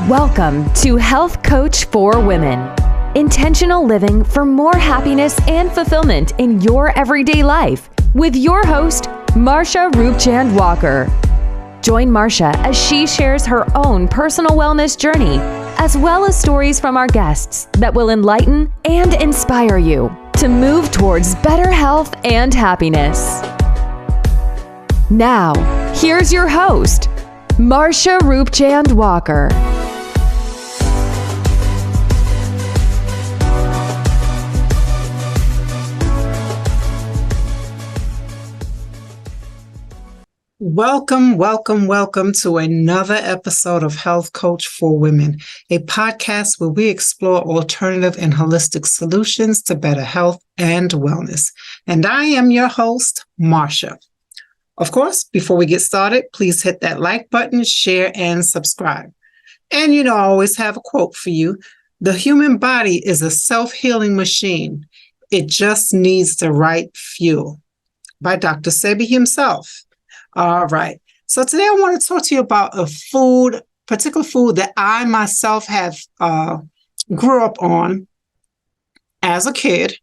Welcome to Health Coach for Women. Intentional living for more happiness and fulfillment in your everyday life with your host, Marsha Roopchand-Walker. Join Marsha as she shares her own personal wellness journey, as well as stories from our guests that will enlighten and inspire you to move towards better health and happiness. Now, here's your host, Marsha Roopchand-Walker. Welcome to another episode of Health Coach for Women, a podcast where we explore alternative and holistic solutions to better health and wellness. And I am your host, Marsha. Of course, before we get started, please hit that like button, share, and subscribe. And I always have a quote for you. The human body is a self-healing machine. It just needs the right fuel. By Dr. Sebi himself. All right. So today I want to talk to you about a particular food that I myself have grew up on as a kid,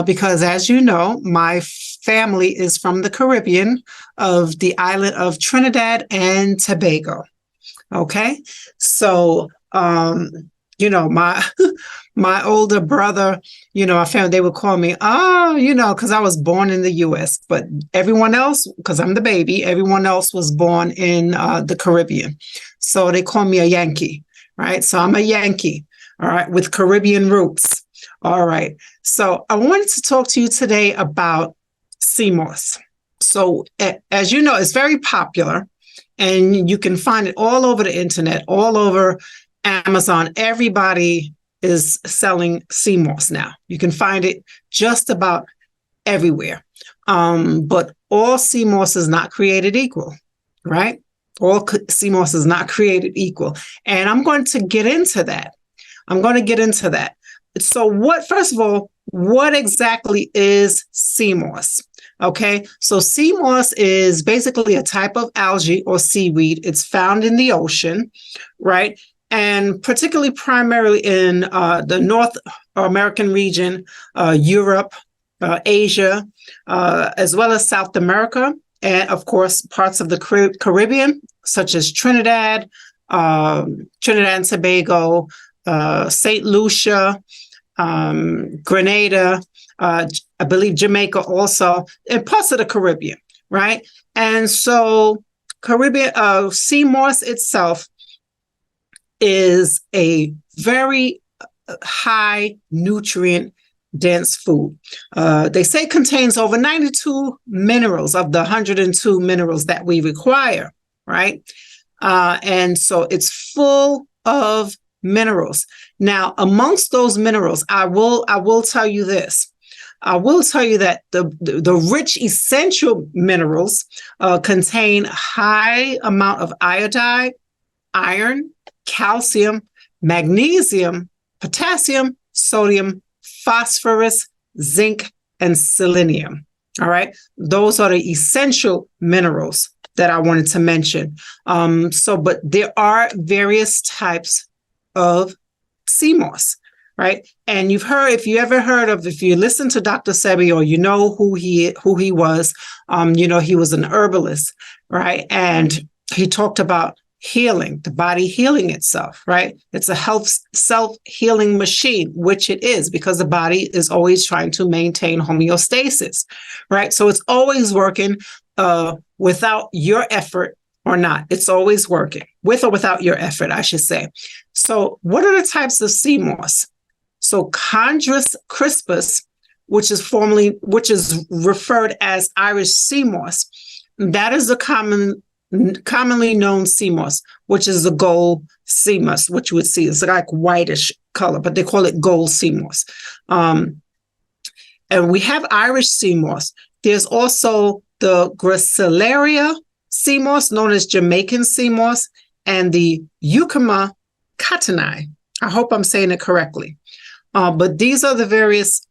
because as you know, my family is from the Caribbean of the island of Trinidad and Tobago. Okay. So, my older brother, I found they would call me, because I was born in the U.S., but everyone else, because I'm the baby, everyone else was born in the Caribbean. So they call me a Yankee, right? So I'm a Yankee, all right, with Caribbean roots. All right. So I wanted to talk to you today about Seamoss. So as you know, it's very popular and you can find it all over the internet, all over Amazon. Everybody is selling Seamoss now. You can find it just about everywhere. But all Seamoss is not created equal, right? All Seamoss is not created equal. And I'm going to get into that. So first of all, what exactly is Seamoss? Okay, so Seamoss is basically a type of algae or seaweed. It's found in the ocean, right? And particularly primarily in the North American region, Europe, Asia, as well as South America, and of course, parts of the Caribbean, such as Trinidad and Tobago, St. Lucia, Grenada, I believe Jamaica also, and parts of the Caribbean, right? And so Seamoss itself is a very high nutrient dense food. They say it contains over 92 minerals of the 102 minerals that we require, right? And so it's full of minerals. Now, amongst those minerals, I will tell you this. I will tell you that the rich essential minerals contain high amount of iodide, iron, calcium, magnesium, potassium, sodium, phosphorus, zinc, and selenium. All right. Those are the essential minerals that I wanted to mention. But there are various types of Seamoss, right? And if you listen to Dr. Sebi, or you know who he was, he was an herbalist, right? And he talked about healing, the body healing itself, right? It's a self-healing machine, which it is, because the body is always trying to maintain homeostasis, right? So it's always working without your effort or not. It's always working with or without your effort, I should say. So what are the types of Seamoss? So Chondrus crispus, which is referred as Irish Seamoss, that is the commonly known Seamoss, which is the gold Seamoss, which you would see is like whitish color, but they call it gold Seamoss. And we have Irish Seamoss. There's also the Gracilaria Seamoss, known as Jamaican Seamoss, and the Euchema cottoni. I hope I'm saying it correctly. But these are the various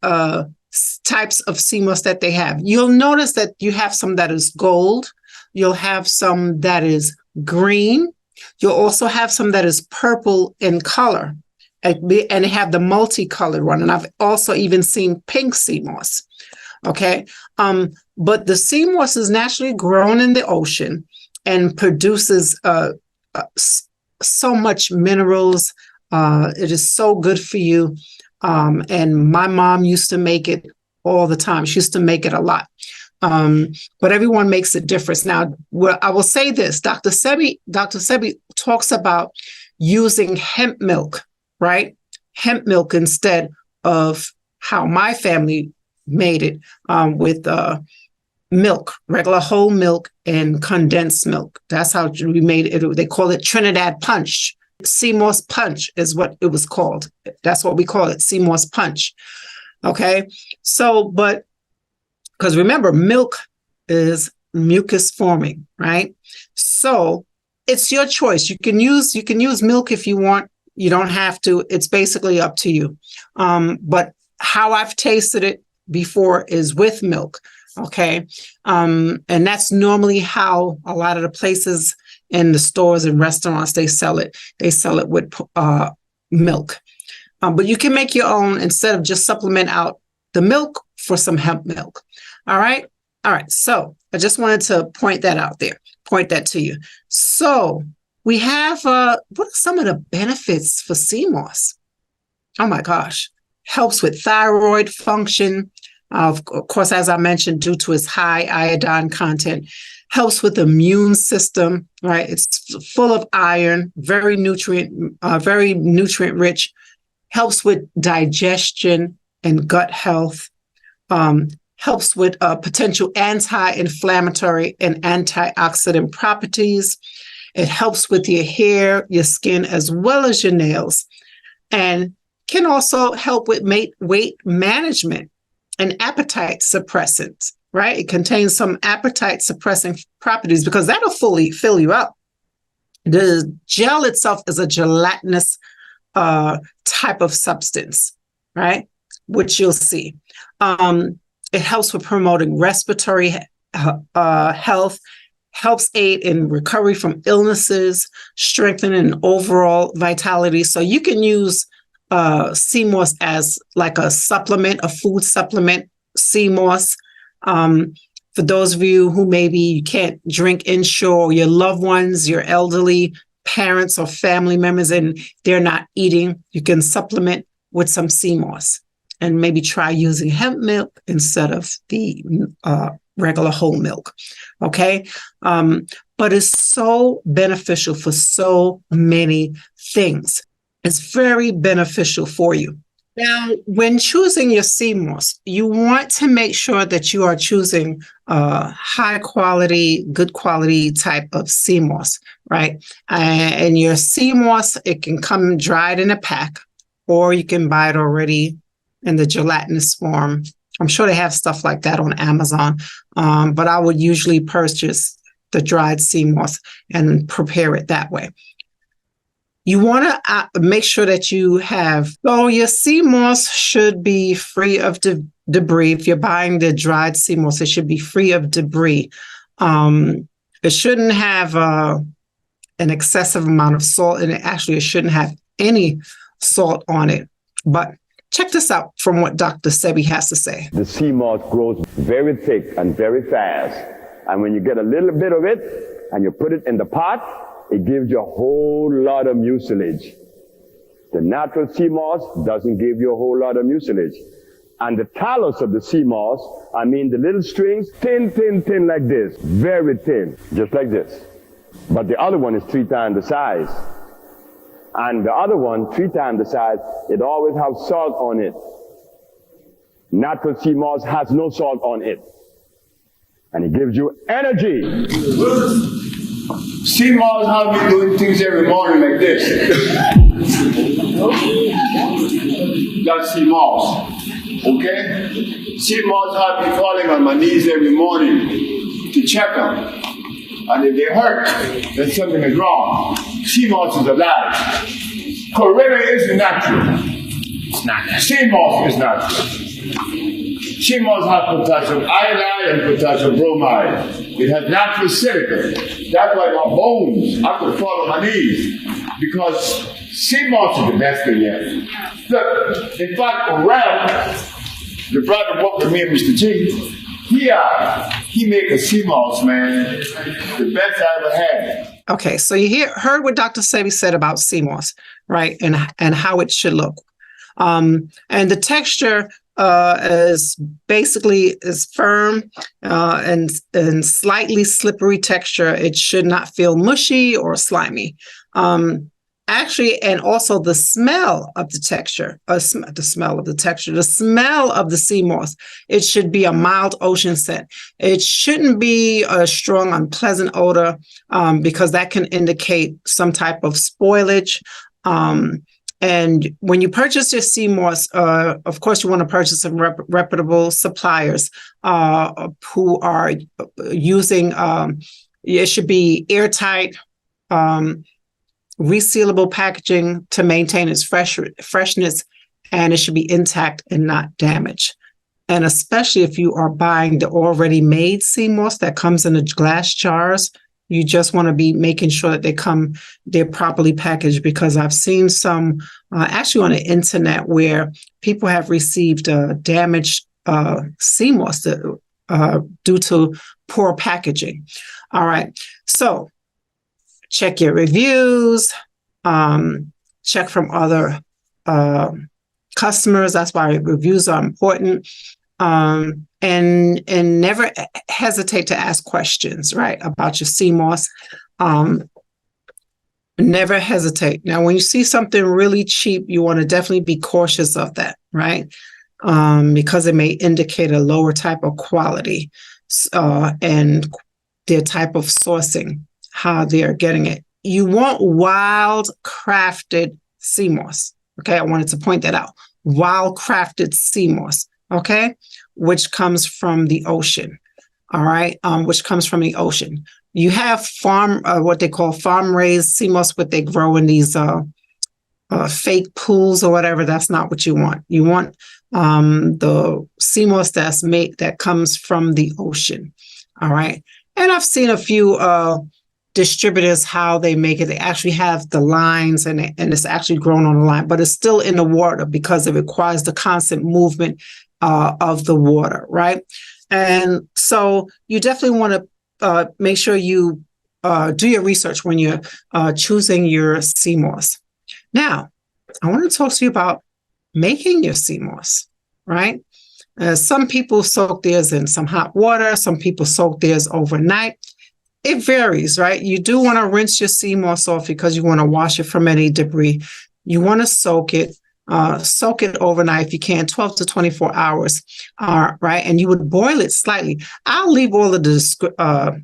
types of Seamoss that they have. You'll notice that you have some that is gold. You'll have some that is green, You'll also have some that is purple in color, and they have the multicolored one. And I've also even seen pink sea moss. Okay. But the sea moss is naturally grown in the ocean and produces so much minerals. It is so good for you. And my mom used to make it all the time. She used to make it a lot. But everyone makes a difference. Now, I will say this, Dr. Sebi talks about using hemp milk, right? Hemp milk instead of how my family made it, with milk, regular whole milk and condensed milk. That's how we made it. They call it Trinidad Punch. Seamoss Punch is what it was called. That's what we call it, Seamoss Punch. Okay. So, but because remember, milk is mucus forming, right? So it's your choice. You can use milk if you want. You don't have to. It's basically up to you. But how I've tasted it before is with milk. Okay. And that's normally how a lot of the places in the stores and restaurants, they sell it. They sell it with milk. But you can make your own instead of just supplement out the milk for some hemp milk. All right. All right. So I just wanted to point that out there, point that to you. So we have, what are some of the benefits for sea moss? Oh my gosh. Helps with thyroid function. Of course, as I mentioned, due to its high iodine content, helps with the immune system, right? It's full of iron, very nutrient rich, helps with digestion and gut health, helps with potential anti-inflammatory and antioxidant properties. It helps with your hair, your skin, as well as your nails, and can also help with weight management and appetite suppressants, right? It contains some appetite suppressing properties because that'll fully fill you up. The gel itself is a gelatinous type of substance, right? Which you'll see. It helps with promoting respiratory health, helps aid in recovery from illnesses, strengthening overall vitality. So you can use sea moss as like a supplement, a food supplement, sea moss. For those of you who maybe you can't drink inshore, your loved ones, your elderly parents or family members, and they're not eating, you can supplement with some sea moss and maybe try using hemp milk instead of the regular whole milk. Okay. But it's so beneficial for so many things. It's very beneficial for you. Now, when choosing your sea moss, you want to make sure that you are choosing high quality, good quality type of sea moss, right? And your sea moss, it can come dried in a pack, or you can buy it already in the gelatinous form. I'm sure they have stuff like that on Amazon, but I would usually purchase the dried sea moss and prepare it that way. You want to make sure that you have, so your sea moss should be free of debris. If you're buying the dried sea moss, it should be free of debris. It shouldn't have an excessive amount of salt in it. Actually, it shouldn't have any salt on it. But check this out from what Dr. Sebi has to say. The sea moss grows very thick and very fast. And when you get a little bit of it and you put it in the pot, it gives you a whole lot of mucilage. The natural sea moss doesn't give you a whole lot of mucilage. And the talus of the sea moss, I mean the little strings, thin like this, very thin, just like this. But the other one is 3 times the size. And the other one, 3 times the size, it always has salt on it. Natural sea moss has no salt on it. And it gives you energy. Sea moss have me doing things every morning like this. That's sea moss. Okay? Sea moss have me falling on my knees every morning to check them. And if they hurt, then something is wrong. Sea moss is alive. Corella is natural. It's not natural. Sea moss is natural. Sea moss has potassium iodide and potassium bromide. It has natural silica. That's why my bones, I could fall on my knees because Seamoss is the best thing yet. Look, in fact, Ralph, the brother worked with me and Mr. G, he make a Seamoss, man, the best I ever had. Okay, so you heard what Dr. Sebi said about Seamoss, right? And how it should look. And the texture is basically firm and slightly slippery texture. It should not feel mushy or slimy. Actually, and also the smell of the texture, the smell of the Seamoss, it should be a mild ocean scent. It shouldn't be a strong, unpleasant odor because that can indicate some type of spoilage. And when you purchase your Seamoss, of course, you want to purchase from reputable suppliers who are using, it should be airtight, resealable packaging to maintain its freshness, and it should be intact and not damaged. And especially if you are buying the already made Seamoss that comes in the glass jars, you just want to be making sure that they're properly packaged, because I've seen some actually on the internet where people have received damaged Seamoss due to poor packaging. All right, so check your reviews, check from other customers. That's why reviews are important. And never hesitate to ask questions, right, about your Seamoss. Never hesitate. Now, when you see something really cheap, you want to definitely be cautious of that, right? Because it may indicate a lower type of quality and their type of sourcing, how they are getting it. You want wild crafted Seamoss. Okay, I wanted to point that out. Wild crafted Seamoss. Okay, which comes from the ocean. All right, which comes from the ocean. You have what they call farm raised Seamoss, what they grow in these fake pools or whatever. That's not what you want. You want the Seamoss that comes from the ocean. All right, and I've seen a few distributors how they make it. They actually have the lines and it's actually grown on the line, but it's still in the water because it requires the constant movement of the water, right? And so you definitely want to make sure you do your research when you're choosing your Seamoss. Now, I want to talk to you about making your Seamoss, right? Some people soak theirs in some hot water. Some people soak theirs overnight. It varies, right? You do want to rinse your Seamoss off because you want to wash it from any debris. You want to soak it overnight if you can, 12 to 24 hours, right? And you would boil it slightly. I'll leave all of the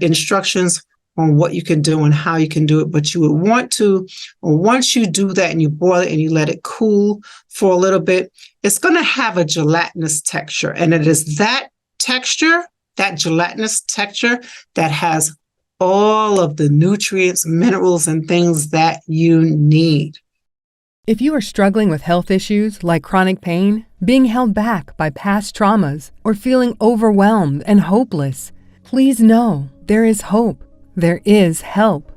instructions on what you can do and how you can do it, but you would want to, once you do that and you boil it and you let it cool for a little bit, it's going to have a gelatinous texture. And it is that texture, that gelatinous texture, that has all of the nutrients, minerals, and things that you need. If you are struggling with health issues like chronic pain, being held back by past traumas, or feeling overwhelmed and hopeless, please know there is hope. There is help.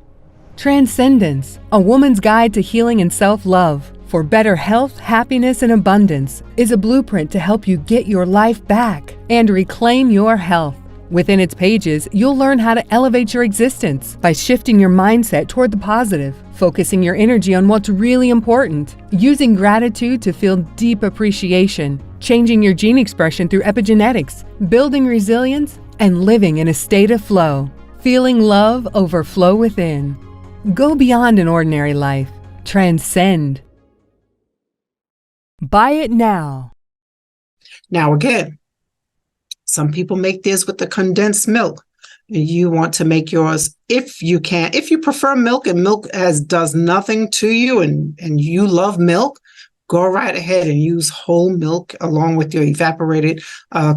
Transcendence, a woman's guide to healing and self-love for better health, happiness, and abundance, is a blueprint to help you get your life back and reclaim your health. Within its pages, you'll learn how to elevate your existence by shifting your mindset toward the positive, focusing your energy on what's really important, using gratitude to feel deep appreciation, changing your gene expression through epigenetics, building resilience, and living in a state of flow, feeling love overflow within. Go beyond an ordinary life. Transcend. Buy it now. Now again, some people make theirs with the condensed milk. You want to make yours if you can. If you prefer milk and milk does nothing to you and you love milk, go right ahead and use whole milk along with your evaporated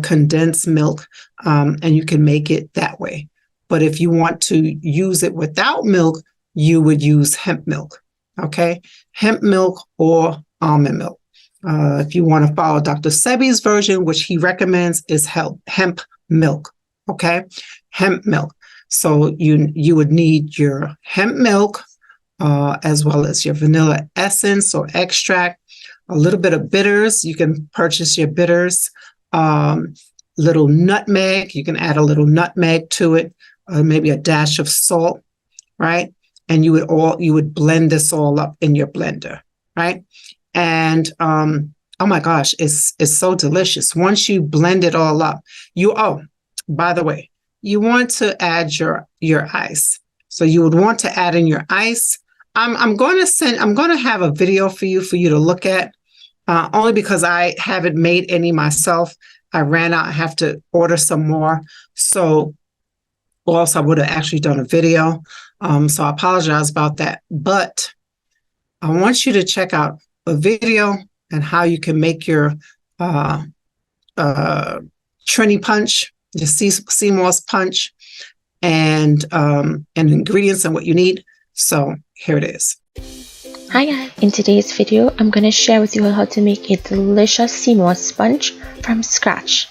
condensed milk, and you can make it that way. But if you want to use it without milk, you would use hemp milk, okay? Hemp milk or almond milk. If you want to follow Dr. Sebi's version, which he recommends, is hemp milk, Okay, hemp milk. So you would need your hemp milk, as well as your vanilla essence or extract, a little bit of bitters. You can purchase your bitters. Little nutmeg. You can add a little nutmeg to it, maybe a dash of salt, right? And you would blend this all up in your blender, right? And oh my gosh, it's so delicious. Once you blend it all up, by the way, you want to add your ice. So you would want to add in your ice. I'm going to have a video for you to look at, only because I haven't made any myself. I ran out. I have to order some more. So, or else I would have actually done a video. So I apologize about that. But I want you to check out a video and how you can make your Trini Punch, your Seamoss Punch, and ingredients and what you need. So here it is. Hi guys, in today's video I'm going to share with you how to make a delicious Seamoss Punch from scratch.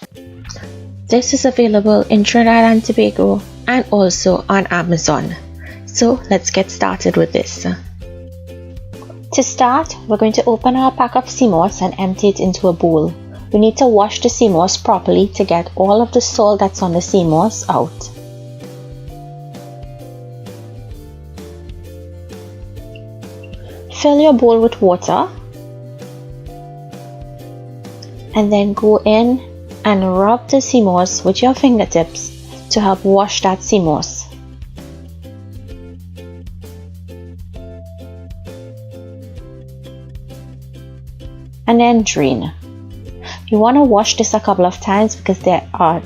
This is available in Trinidad and Tobago and also on Amazon. So let's get started with this. To start, we're going to open our pack of Seamoss and empty it into a bowl. We need to wash the Seamoss properly to get all of the salt that's on the Seamoss out. Fill your bowl with water and then go in and rub the Seamoss with your fingertips to help wash that Seamoss. And then drain. You want to wash this a couple of times because there are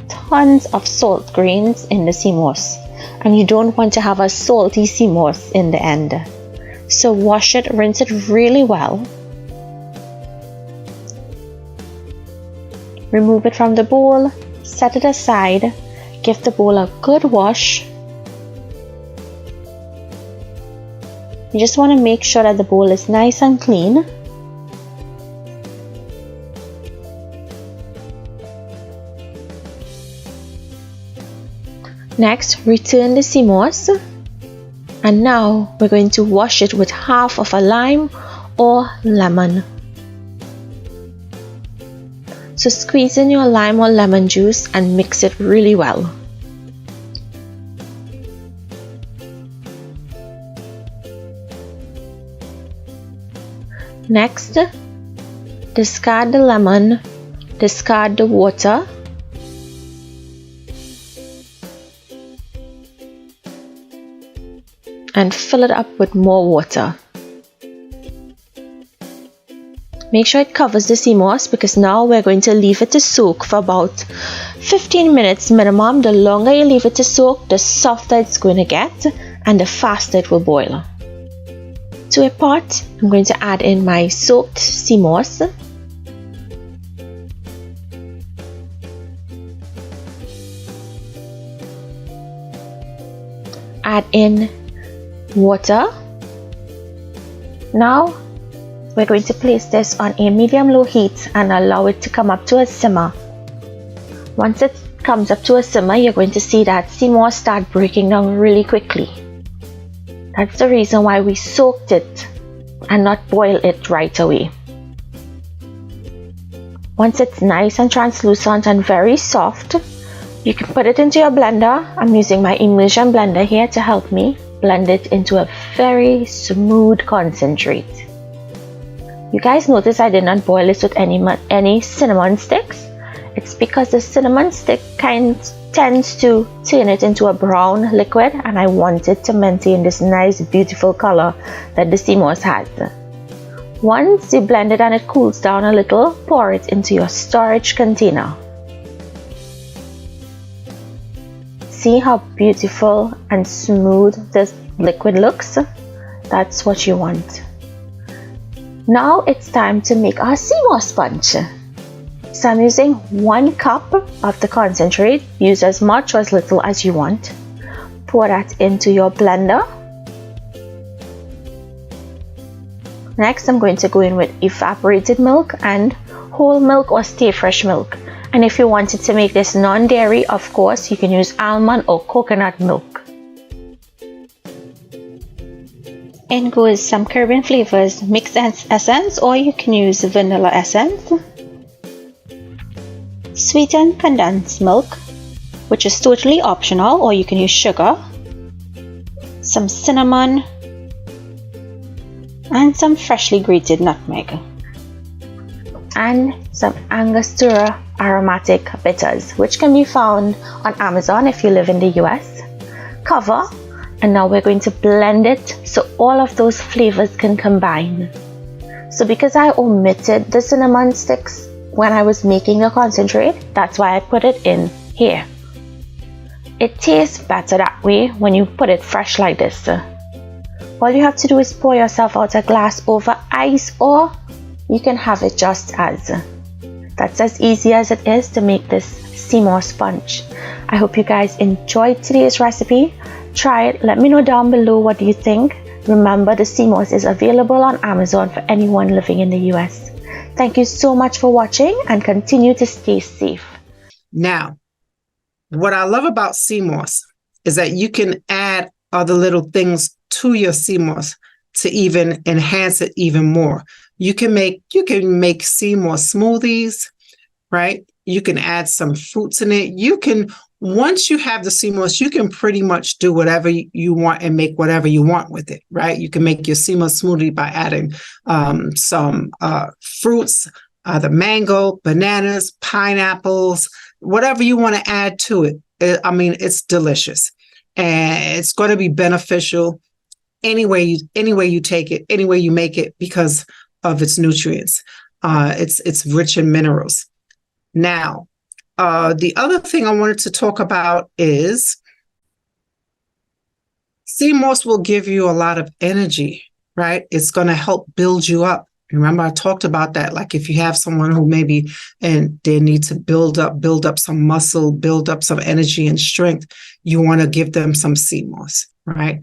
tons of salt grains in the Seamoss and you don't want to have a salty Seamoss in the end. So wash it, rinse it really well. Remove it from the bowl, set it aside, give the bowl a good wash. You just want to make sure that the bowl is nice and clean. Next, return the Seamoss. And now we're going to wash it with half of a lime or lemon. So squeeze in your lime or lemon juice and mix it really well. Next, discard the lemon, discard the water. And fill it up with more water. Make sure it covers the Seamoss because now we're going to leave it to soak for about 15 minutes minimum. The longer you leave it to soak, the softer it's going to get and the faster it will boil. To a pot, I'm going to add in my soaked Seamoss. Add in water. Now we're going to place this on a medium-low heat and allow it to come up to a simmer. Once it comes up to a simmer, you're going to see that Seamoss start breaking down really quickly. That's the reason why we soaked it and not boil it right away. Once it's nice and translucent and very soft, you can put it into your blender. I'm using my immersion blender here to help me blend it into a very smooth concentrate. You guys notice I did not boil this with any cinnamon sticks. It's because the cinnamon stick tends to turn it into a brown liquid and I want it to maintain this nice beautiful color that the Seamoss has. Once you blend it and it cools down a little, pour it into your storage container. See how beautiful and smooth this liquid looks? That's what you want. Now it's time to make our Seamoss Punch. So I'm using 1 cup of the concentrate. Use as much or as little as you want. Pour that into your blender. Next, I'm going to go in with evaporated milk and whole milk or stay fresh milk. And if you wanted to make this non-dairy, of course, you can use almond or coconut milk. In goes some Caribbean flavors, mixed essence, or you can use vanilla essence. Sweetened condensed milk, which is totally optional, or you can use sugar. Some cinnamon, and some freshly grated nutmeg. And some Angostura aromatic bitters, which can be found on Amazon if you live in the US. Cover, and now we're going to blend it so all of those flavors can combine. So because I omitted the cinnamon sticks when I was making the concentrate, that's why I put it in here. It tastes better that way when you put it fresh like this. All you have to do is pour yourself out a glass over ice, or you can have it just as. That's as easy as it is to make this Seamoss Punch. I hope you guys enjoyed today's recipe. Try it. Let me know down below what do you think. Remember, the Seamoss is available on Amazon for anyone living in the US. Thank you so much for watching, and continue to stay safe. Now, what I love about Seamoss is that you can add other little things to your Seamoss to even enhance it even more. You can make Seamoss smoothies, right? You can add some fruits in it. You can, once you have the Seamoss, you can pretty much do whatever you want and make whatever you want with it, right? You can make your Seamoss smoothie by adding some fruits, the mango, bananas, pineapples, whatever you want to add to it. It's delicious, and it's going to be beneficial any way you take it, any way you make it, because of its nutrients. It's rich in minerals. Now, the other thing I wanted to talk about is Seamoss will give you a lot of energy, right? It's going to help build you up. Remember, I talked about that. Like if you have someone who maybe and they need to build up some muscle, build up some energy and strength, you want to give them some Seamoss, right?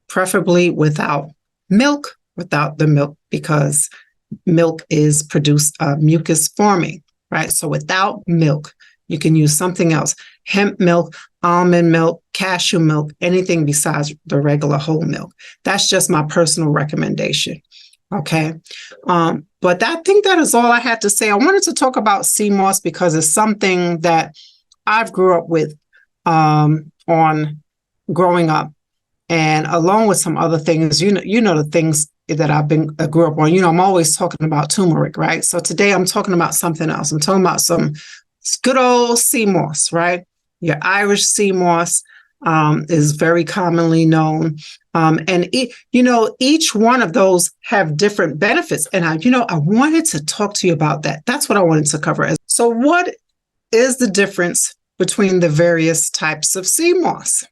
Preferably without the milk, because milk is produced mucus forming, right? So without milk, you can use something else: hemp milk, almond milk, cashew milk, anything besides the regular whole milk. That's just my personal recommendation. Okay. But I think that is all I had to say. I wanted to talk about Seamoss because it's something that I've grew up with on growing up, and along with some other things, you know the things that I grew up on. I'm always talking about turmeric, right? So today I'm talking about something else. I'm talking about some good old Seamoss, right? Your Irish Seamoss is very commonly known. And each one of those have different benefits. And I wanted to talk to you about that. That's what I wanted to cover. So what is the difference between the various types of Seamoss?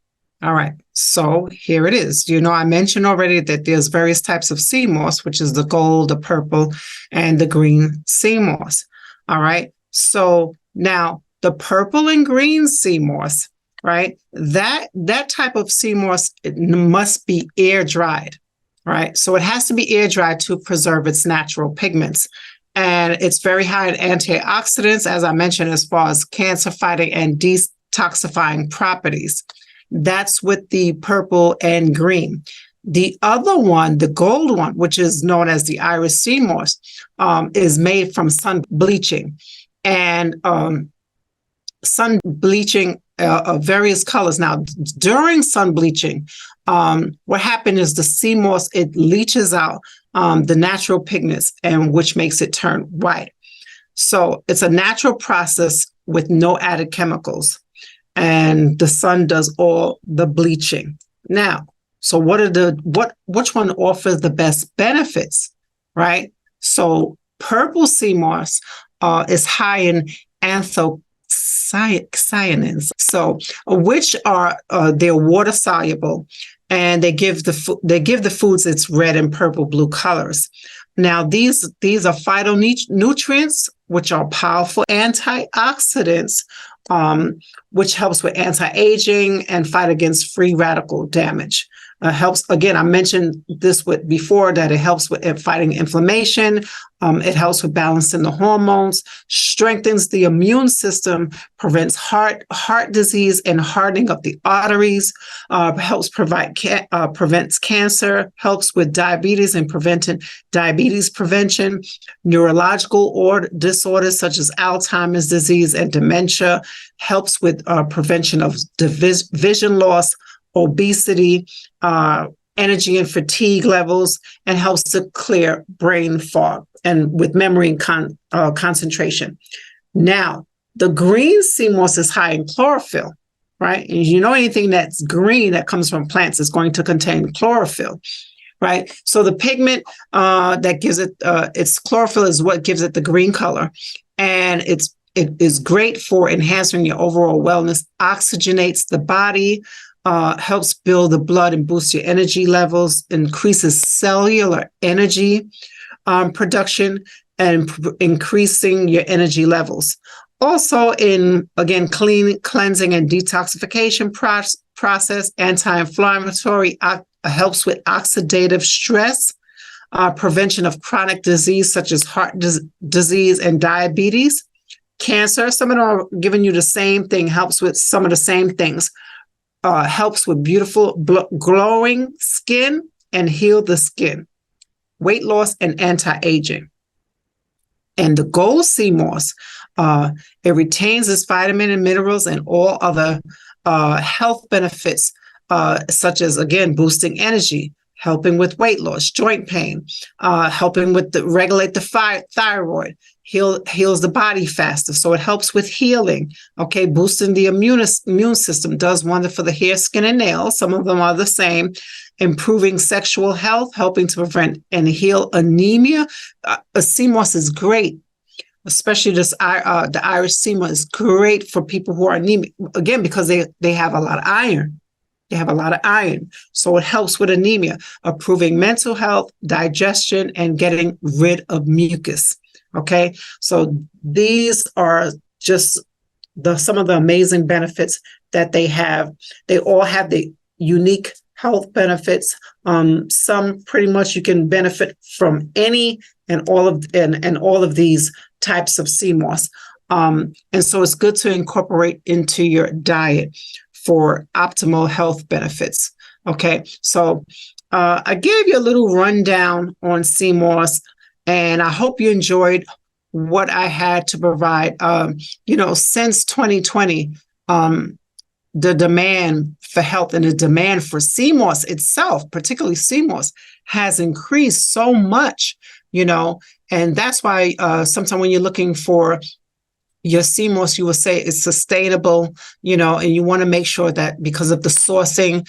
All right, so here it is. I mentioned already that there's various types of Seamoss, which is the gold, the purple, and the green Seamoss. All right, so now the purple and green Seamoss, right? That type of Seamoss, it must be air dried, right? So it has to be air dried to preserve its natural pigments. And it's very high in antioxidants, as I mentioned, as far as cancer fighting and detoxifying properties. That's with the purple and green. The other one, the gold one, which is known as the Irish Seamoss, is made from sun bleaching. And sun bleaching of various colors. Now, during sun bleaching, what happened is the Seamoss, it leaches out the natural pigments, and which makes it turn white. So it's a natural process with no added chemicals, and the sun does all the bleaching. Now, so which one offers the best benefits, right? So purple Seamoss is high in anthocyanins, so which are they're water soluble, and they give the foods its red and purple blue colors. Now these are phytonutrients, which are powerful antioxidants, which helps with anti-aging and fight against free radical damage. Helps, again, I mentioned this before, that it helps with fighting inflammation. It helps with balancing the hormones, strengthens the immune system, prevents heart disease and hardening of the arteries, helps prevents cancer, helps with diabetes and preventing diabetes prevention, neurological disorders such as Alzheimer's disease and dementia, helps with prevention of vision loss, obesity, energy and fatigue levels, and helps to clear brain fog and with memory and concentration. Now, the green sea moss is high in chlorophyll, right? And you know, anything that's green that comes from plants is going to contain chlorophyll, right? So the pigment that gives it its chlorophyll is what gives it the green color, and it is great for enhancing your overall wellness, oxygenates the body, helps build the blood and boost your energy levels, increases cellular energy production, and increasing your energy levels. Also in, again, cleansing and detoxification process, anti-inflammatory, helps with oxidative stress, prevention of chronic disease such as heart disease and diabetes, cancer. Some of them are giving you the same thing, helps with some of the same things. Helps with beautiful glowing skin and heal the skin, weight loss and anti-aging. And the gold sea moss, it retains its vitamin and minerals and all other health benefits, such as, again, boosting energy, helping with weight loss, joint pain, helping with regulate the thyroid, heals the body faster. So it helps with healing, okay, boosting the immune system, does wonder for the hair, skin, and nails. Some of them are the same. Improving sexual health, helping to prevent and heal anemia. Sea moss is great, especially the Irish sea moss is great for people who are anemic, again, because they have a lot of iron. They have a lot of iron. So it helps with anemia, improving mental health, digestion, and getting rid of mucus. Okay. So these are just some of the amazing benefits that they have. They all have the unique health benefits. Some pretty much you can benefit from any and all of these types of sea moss. And so it's good to incorporate into your diet for optimal health benefits. Okay, so I gave you a little rundown on sea moss, and I hope you enjoyed what I had to provide. Since 2020, the demand for health and the demand for sea moss itself, particularly sea moss, has increased so much, and that's why sometimes when you're looking for your sea moss, you will say it's sustainable, and you want to make sure that because of the sourcing,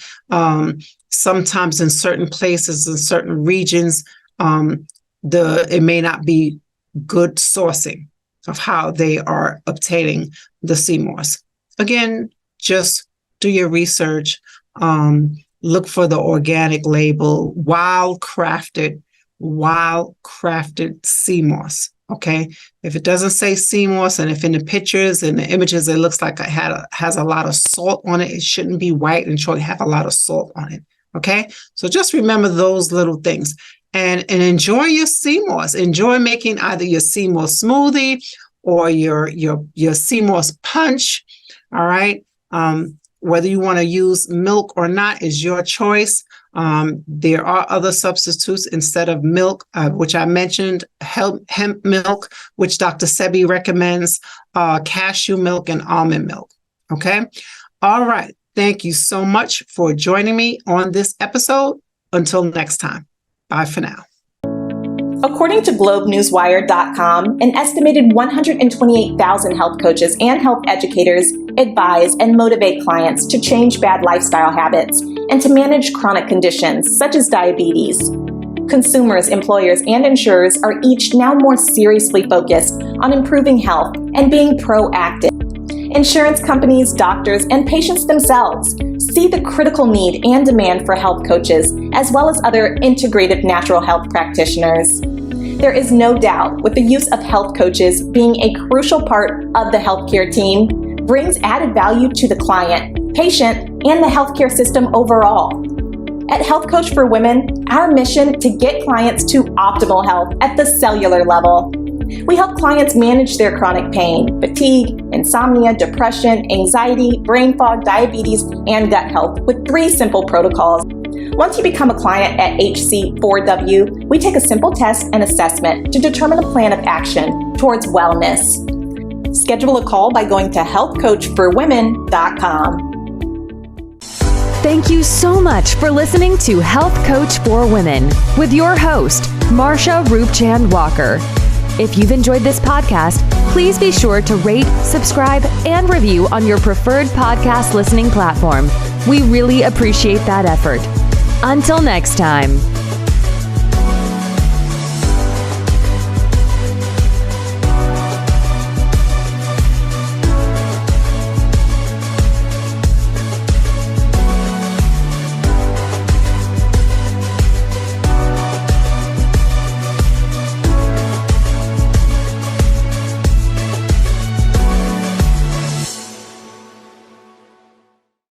sometimes in certain places, in certain regions, it may not be good sourcing of how they are obtaining the sea moss. Again, just do your research, look for the organic label, wild crafted sea moss. Okay, if it doesn't say sea moss, and if in the pictures and the images it looks like it has a lot of salt on it, it shouldn't be white and should have a lot of salt on it. Okay, so just remember those little things and enjoy your sea moss. Enjoy making either your sea moss smoothie or your Seamoss Punch. All right, whether you want to use milk or not is your choice. There are other substitutes instead of milk, which I mentioned, hemp milk, which Dr. Sebi recommends, cashew milk, and almond milk. Okay. All right. Thank you so much for joining me on this episode. Until next time. Bye for now. According to GlobeNewsWire.com, an estimated 128,000 health coaches and health educators advise and motivate clients to change bad lifestyle habits and to manage chronic conditions such as diabetes. Consumers, employers, and insurers are each now more seriously focused on improving health and being proactive. Insurance companies, doctors, and patients themselves see the critical need and demand for health coaches, as well as other integrative natural health practitioners. There is no doubt with the use of health coaches being a crucial part of the healthcare team brings added value to the client, patient, and the healthcare system overall. At Health Coach for Women, our mission to get clients to optimal health at the cellular level. We help clients manage their chronic pain, fatigue, insomnia, depression, anxiety, brain fog, diabetes, and gut health with 3 simple protocols. Once you become a client at HC4W, we take a simple test and assessment to determine a plan of action towards wellness. Schedule a call by going to healthcoachforwomen.com. Thank you so much for listening to Health Coach for Women with your host, Marsha Roopchand-Walker. If you've enjoyed this podcast, please be sure to rate, subscribe, and review on your preferred podcast listening platform. We really appreciate that effort. Until next time.